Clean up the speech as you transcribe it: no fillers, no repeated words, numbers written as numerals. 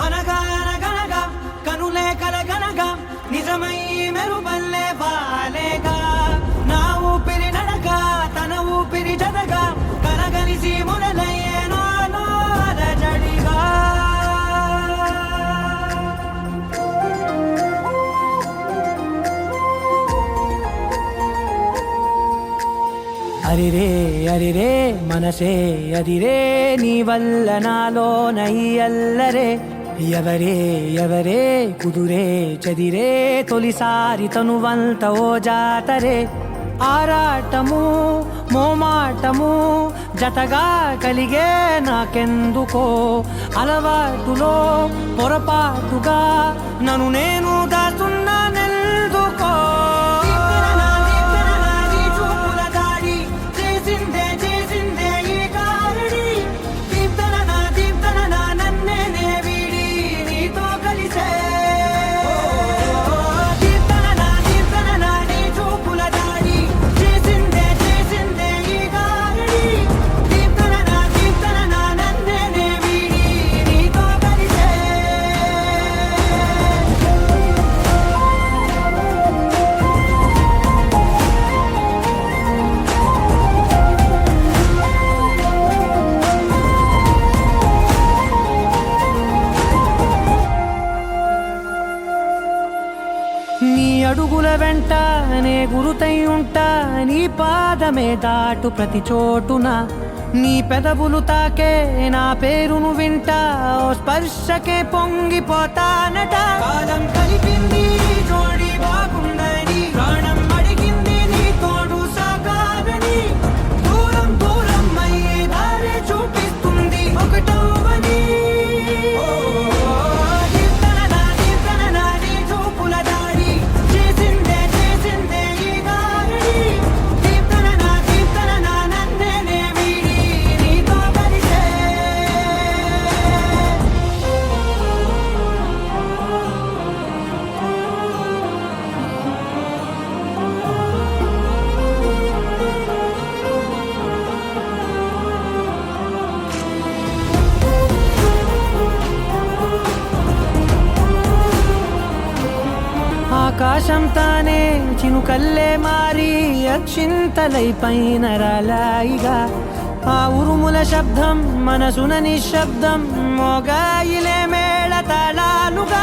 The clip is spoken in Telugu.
అనగా అనగనగా కనులే కలగనగా నిజమై మెరుపల్లే వాలేగా నా ఊపిరి నడక తన ఊపిరి జతగా కలగలిసి మొదలయ్యేనో అలజడిగా అరిరే అరిరే మనసే అరిరే నీ వల్ల నాలో నయ్యల్లరే ఎవరే ఎవరే కుదురే చదిరే తొలిసారి తనువంత ఓ జాతరే ఆరాటము మోమాటము జతగా కలిగే నాకెందుకో అలవాటులో పొరపాటుగా నన్ను నేను దాస్తున్నానెందుకో అడుగుల వెంట నే గురుతై ఉంటా నీ పాదమే దాటు ప్రతి చోటున నీ పెదవులు తాకే నా పేరును వింటా ఓ స్పర్శకే పొంగిపోతానట కాలం కలిపింది జోడి బాగుందని ప్రాణం అడిగింది నీ తోడు సాగాలని దూరం దూరం అయ్యే దారి చూపిస్తుంది ఒకటవని ఆకాశం తానే చినుకల్లే మారి అక్షింతలై పైన రాలాయిగా ఆ ఉరుముల శబ్దం మనసున నిశ్శబ్దం మోగాయిలే మేళ తాళాలుగా